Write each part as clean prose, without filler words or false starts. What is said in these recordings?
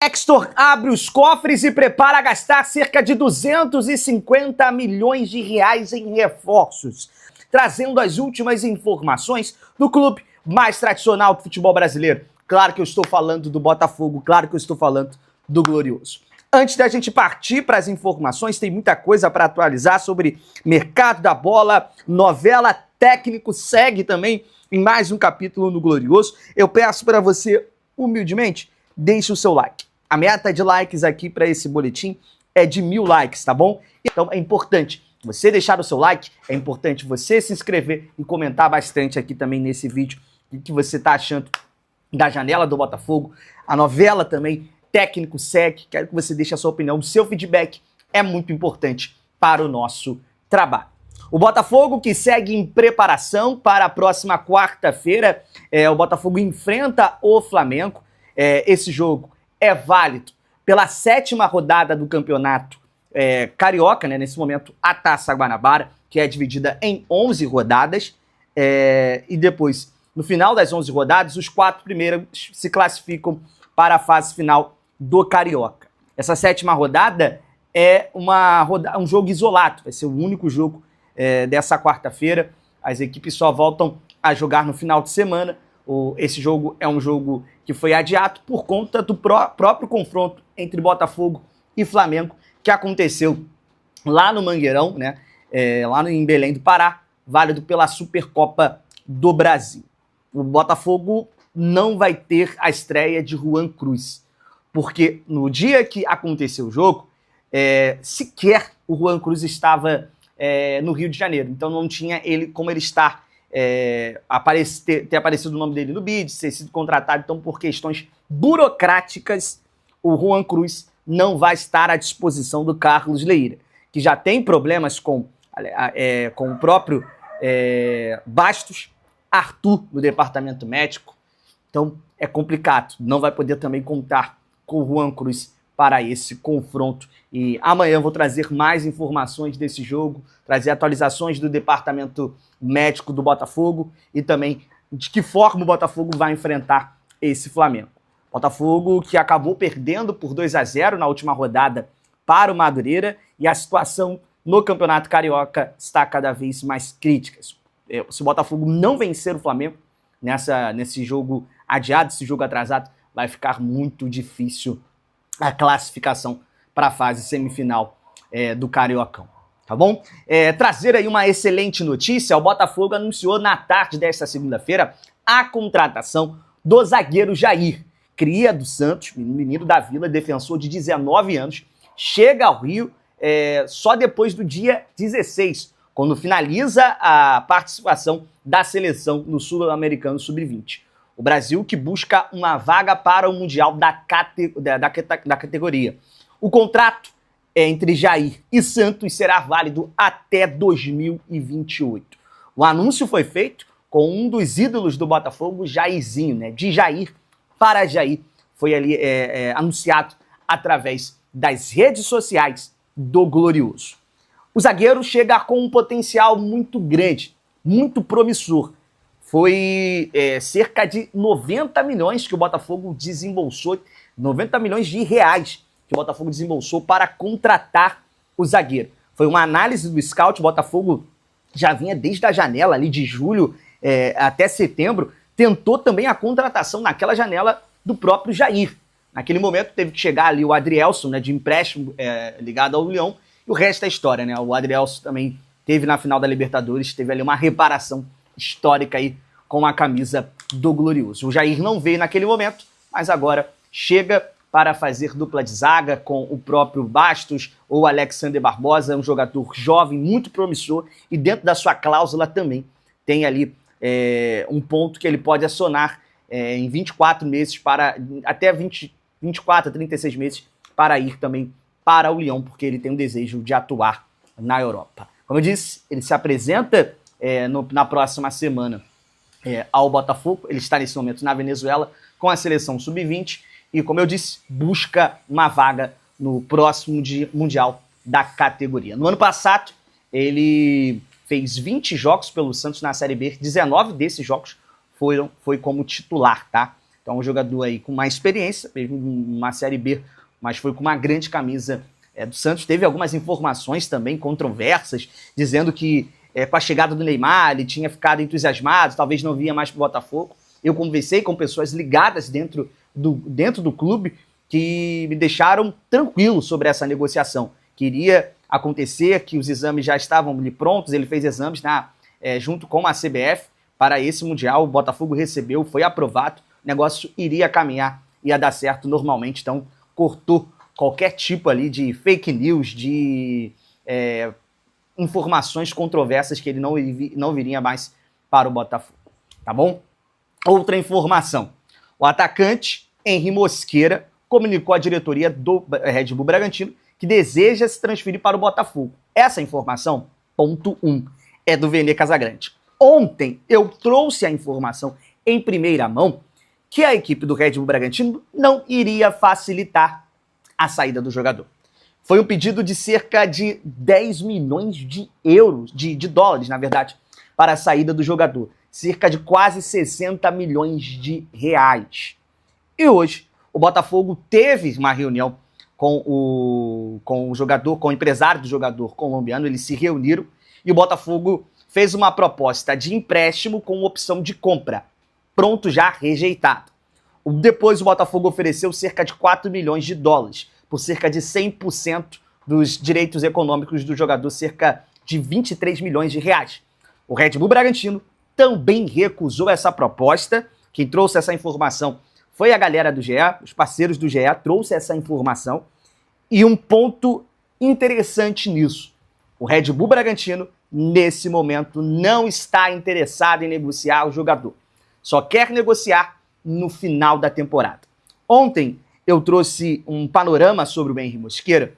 Textor abre os cofres e prepara a gastar cerca de 250 milhões de reais em reforços, trazendo as últimas informações do clube mais tradicional do futebol brasileiro. Claro que eu estou falando do Botafogo, claro que eu estou falando do Glorioso. Antes da gente partir para as informações, tem muita coisa para atualizar sobre mercado da bola, novela, técnico, segue também em mais um capítulo no Glorioso. Eu peço para você, humildemente, deixe o seu like. A meta de likes aqui para esse boletim é de 1000 likes, tá bom? Então é importante você deixar o seu like, é importante você se inscrever e comentar bastante aqui também nesse vídeo o que você tá achando da janela do Botafogo, a novela também, técnico segue, quero que você deixe a sua opinião, o seu feedback é muito importante para o nosso trabalho. O Botafogo que segue em preparação para a próxima quarta-feira, o Botafogo enfrenta o Flamengo, esse jogo é válido pela 7ª rodada do campeonato carioca, né? Nesse momento a Taça Guanabara, que é dividida em 11 rodadas, e depois, no final das 11 rodadas, os 4 primeiros se classificam para a fase final do Carioca. Essa 7ª rodada é um jogo isolado, vai ser o único jogo dessa quarta-feira. As equipes só voltam a jogar no final de semana. Esse jogo é um jogo que foi adiado por conta do próprio confronto entre Botafogo e Flamengo, que aconteceu lá no Mangueirão, né? Lá em Belém do Pará, válido pela Supercopa do Brasil. O Botafogo não vai ter a estreia de Juan Cruz, porque no dia que aconteceu o jogo, sequer o Juan Cruz estava no Rio de Janeiro, então não tinha como ele estar ter aparecido o nome dele no bid, ter sido contratado. Então, por questões burocráticas, o Juan Cruz não vai estar à disposição do Carlos Leira, que já tem problemas com o próprio Bastos, Arthur no departamento médico. Então é complicado, não vai poder também contar com o Juan Cruz para esse confronto. E amanhã eu vou trazer mais informações desse jogo, trazer atualizações do departamento médico do Botafogo e também de que forma o Botafogo vai enfrentar esse Flamengo. Botafogo que acabou perdendo por 2-0 na última rodada para o Madureira, e a situação no Campeonato Carioca está cada vez mais crítica. Se o Botafogo não vencer o Flamengo nesse jogo adiado, esse jogo atrasado, vai ficar muito difícil a classificação para a fase semifinal do Cariocão, tá bom? Trazer aí uma excelente notícia: o Botafogo anunciou na tarde desta segunda-feira a contratação do zagueiro Jair, cria do Santos, menino da Vila, defensor de 19 anos, chega ao Rio só depois do dia 16, quando finaliza a participação da seleção no Sul-Americano Sub-20. O Brasil que busca uma vaga para o Mundial da categoria. O contrato entre Jair e Santos será válido até 2028. O anúncio foi feito com um dos ídolos do Botafogo, Jairzinho, né? De Jair para Jair. Foi ali anunciado através das redes sociais do Glorioso. O zagueiro chega com um potencial muito grande, muito promissor. Foi cerca de 90 milhões que o Botafogo desembolsou, 90 milhões de reais que o Botafogo desembolsou para contratar o zagueiro. Foi uma análise do scout. O Botafogo já vinha desde a janela ali de julho até setembro, tentou também a contratação naquela janela do próprio Jair. Naquele momento teve que chegar ali o Adrielson, né, de empréstimo ligado ao Leão, e o resto é história, né? O Adrielson também teve na final da Libertadores, teve ali uma reparação histórica aí com a camisa do Glorioso. O Jair não veio naquele momento, mas agora chega para fazer dupla de zaga com o próprio Bastos ou Alexander Barbosa, um jogador jovem, muito promissor, e dentro da sua cláusula também tem ali um ponto que ele pode acionar em 24 meses, até 24 a 36 meses, para ir também para o Leão, porque ele tem um desejo de atuar na Europa. Como eu disse, ele se apresenta na próxima semana ao Botafogo. Ele está nesse momento na Venezuela com a seleção sub-20 e, como eu disse, busca uma vaga no próximo Mundial da categoria. No ano passado, ele fez 20 jogos pelo Santos na Série B, 19 desses jogos foi como titular, tá? Então, um jogador aí com mais experiência, mesmo numa Série B, mas foi com uma grande camisa do Santos. Teve algumas informações também controversas, dizendo que com a chegada do Neymar ele tinha ficado entusiasmado, talvez não vinha mais para o Botafogo. Eu conversei com pessoas ligadas dentro do clube que me deixaram tranquilo sobre essa negociação. Queria acontecer, que os exames já estavam ali prontos, ele fez exames junto com a CBF para esse Mundial, o Botafogo recebeu, foi aprovado, o negócio iria caminhar, ia dar certo normalmente, então cortou qualquer tipo ali de fake news, de informações controversas que ele não viria mais para o Botafogo, tá bom? Outra informação, o atacante Henry Mosqueira comunicou à diretoria do Red Bull Bragantino que deseja se transferir para o Botafogo. Essa informação, ponto 1, é do Vene Casagrande. Ontem eu trouxe a informação em primeira mão que a equipe do Red Bull Bragantino não iria facilitar a saída do jogador. Foi um pedido de cerca de 10 milhões de euros, de dólares, na verdade, para a saída do jogador. Cerca de quase 60 milhões de reais. E hoje, o Botafogo teve uma reunião com o jogador, com o empresário do jogador colombiano, eles se reuniram e o Botafogo fez uma proposta de empréstimo com opção de compra, pronto já rejeitado. Depois o Botafogo ofereceu cerca de 4 milhões de dólares, por cerca de 100% dos direitos econômicos do jogador, cerca de 23 milhões de reais. O Red Bull Bragantino também recusou essa proposta. Quem trouxe essa informação foi a galera do GE, os parceiros do GE trouxe essa informação. E um ponto interessante nisso, o Red Bull Bragantino, nesse momento, não está interessado em negociar o jogador. Só quer negociar no final da temporada. Ontem eu trouxe um panorama sobre o Henry Mosqueira.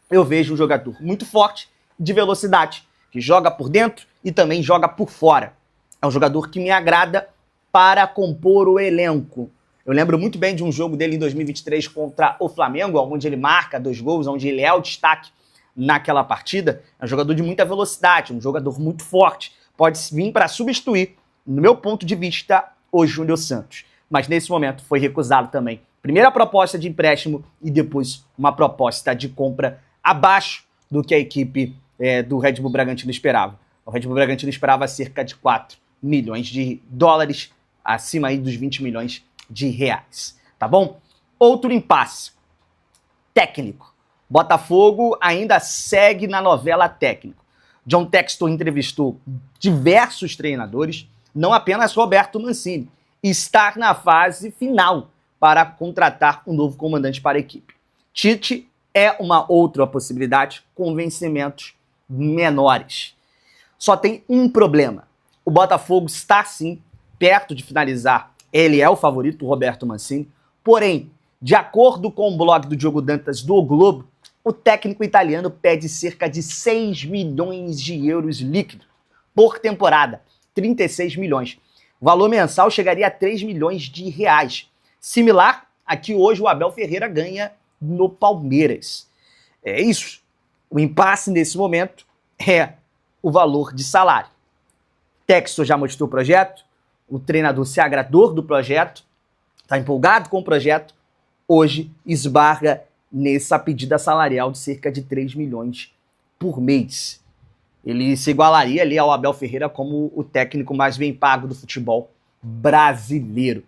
Eu vejo um jogador muito forte, de velocidade, que joga por dentro e também joga por fora. É um jogador que me agrada para compor o elenco. Eu lembro muito bem de um jogo dele em 2023 contra o Flamengo, onde ele marca 2 gols, onde ele é o destaque naquela partida. É um jogador de muita velocidade, um jogador muito forte. Pode vir para substituir, no meu ponto de vista, o Júnior Santos. Mas nesse momento foi recusado também. Primeira proposta de empréstimo e depois uma proposta de compra abaixo do que a equipe do Red Bull Bragantino esperava. O Red Bull Bragantino esperava cerca de 4 milhões de dólares, acima aí dos 20 milhões de reais, tá bom? Outro impasse. Técnico. Botafogo ainda segue na novela técnico. John Textor entrevistou diversos treinadores, não apenas Roberto Mancini, e está na fase final para contratar um novo comandante para a equipe. Tite é uma outra possibilidade, com vencimentos menores. Só tem um problema. O Botafogo está, sim, perto de finalizar. Ele é o favorito, o Roberto Mancini. Porém, de acordo com o blog do Diogo Dantas do O Globo, o técnico italiano pede cerca de 6 milhões de euros líquidos por temporada, 36 milhões. O valor mensal chegaria a 3 milhões de reais. Similar a que hoje o Abel Ferreira ganha no Palmeiras. É isso. O impasse nesse momento é o valor de salário. Textor já mostrou o projeto, o treinador se agradou do projeto, está empolgado com o projeto, hoje esbarra nessa pedida salarial de cerca de 3 milhões por mês. Ele se igualaria ali ao Abel Ferreira como o técnico mais bem pago do futebol brasileiro.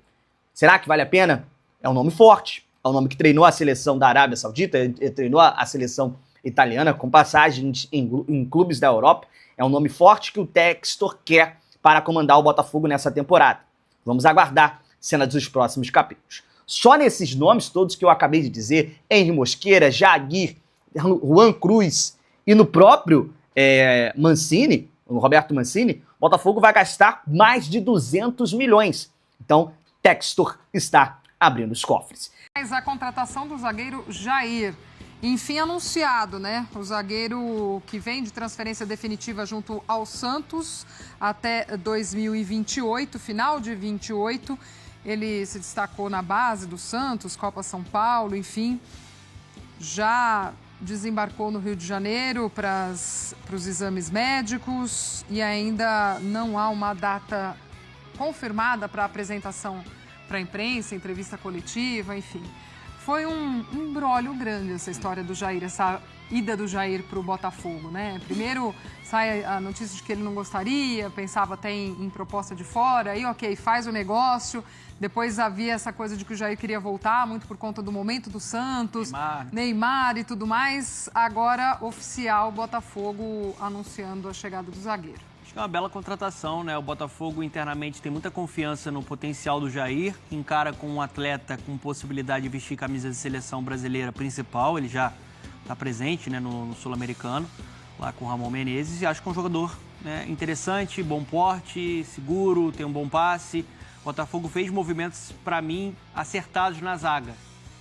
Será que vale a pena? É um nome forte, é um nome que treinou a seleção da Arábia Saudita, treinou a seleção italiana com passagens em clubes da Europa. É um nome forte que o Textor quer para comandar o Botafogo nessa temporada. Vamos aguardar cenas dos próximos capítulos. Só nesses nomes todos que eu acabei de dizer, Henry Mosqueira, Jaguir, Juan Cruz e no próprio Mancini, no Roberto Mancini, o Botafogo vai gastar mais de 200 milhões. Então, Textor está abrindo os cofres. Mas a contratação do zagueiro Jair, enfim anunciado, né? O zagueiro que vem de transferência definitiva junto ao Santos até 2028, final de 28. Ele se destacou na base do Santos, Copa São Paulo, enfim. Já desembarcou no Rio de Janeiro para os exames médicos e ainda não há uma data confirmada para a apresentação para a imprensa, entrevista coletiva, enfim. Foi um imbróglio grande essa história do Jair, essa ida do Jair para o Botafogo, né? Primeiro sai a notícia de que ele não gostaria, pensava até em proposta de fora, aí ok, faz o negócio. Depois havia essa coisa de que o Jair queria voltar, muito por conta do momento do Santos, Neymar e tudo mais. Agora, oficial, Botafogo anunciando a chegada do zagueiro. Acho que é uma bela contratação, né? O Botafogo internamente tem muita confiança no potencial do Jair, encara com um atleta com possibilidade de vestir camisa de seleção brasileira principal, ele já está presente, né, no Sul-Americano, lá com o Ramon Menezes, e acho que é um jogador, né, interessante, bom porte, seguro, tem um bom passe. O Botafogo fez movimentos, para mim, acertados na zaga.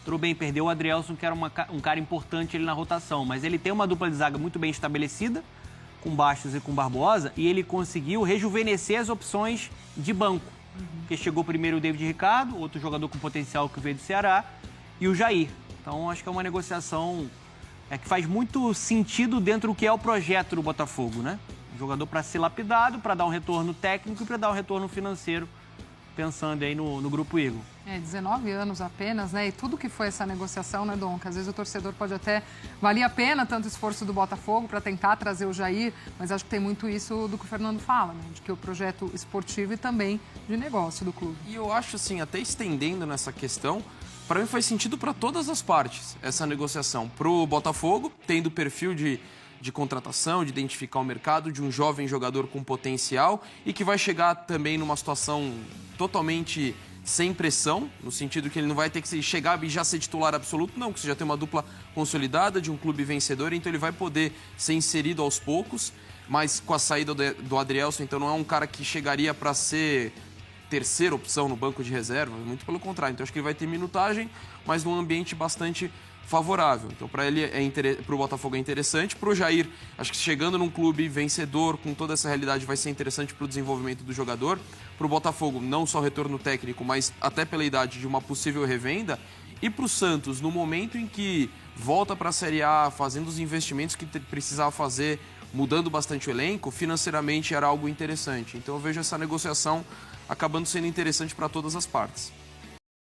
Tudo bem, perdeu o Adrielson, que era um cara importante ali na rotação, mas ele tem uma dupla de zaga muito bem estabelecida, com Bastos e com Barbosa, e ele conseguiu rejuvenescer as opções de banco. Porque chegou primeiro o David Ricardo, outro jogador com potencial que veio do Ceará, e o Jair. Então, acho que é uma negociação que faz muito sentido dentro do que é o projeto do Botafogo, né? Um jogador para ser lapidado, para dar um retorno técnico e para dar um retorno financeiro, pensando aí no Grupo Eagle. 19 anos apenas, né? E tudo que foi essa negociação, né, Dom? Que às vezes o torcedor pode até... Valia a pena tanto esforço do Botafogo para tentar trazer o Jair, mas acho que tem muito isso do que o Fernando fala, né? De que o projeto esportivo e também de negócio do clube. E eu acho, assim, até estendendo nessa questão, para mim faz sentido para todas as partes essa negociação. Para o Botafogo, tendo o perfil de contratação, de identificar o mercado, de um jovem jogador com potencial e que vai chegar também numa situação totalmente sem pressão, no sentido que ele não vai ter que chegar e já ser titular absoluto, não, que você já tem uma dupla consolidada de um clube vencedor, então ele vai poder ser inserido aos poucos, mas com a saída do Adrielson, então não é um cara que chegaria para ser terceira opção no banco de reserva, muito pelo contrário. Então acho que ele vai ter minutagem, mas num ambiente bastante favorável. Então para ele, para o Botafogo é interessante, para o Jair, acho que chegando num clube vencedor, com toda essa realidade, vai ser interessante para o desenvolvimento do jogador. Para o Botafogo, não só retorno técnico, mas até pela idade de uma possível revenda. E para o Santos, no momento em que volta para a Série A, fazendo os investimentos que precisava fazer, mudando bastante o elenco, financeiramente era algo interessante. Então eu vejo essa negociação acabando sendo interessante para todas as partes.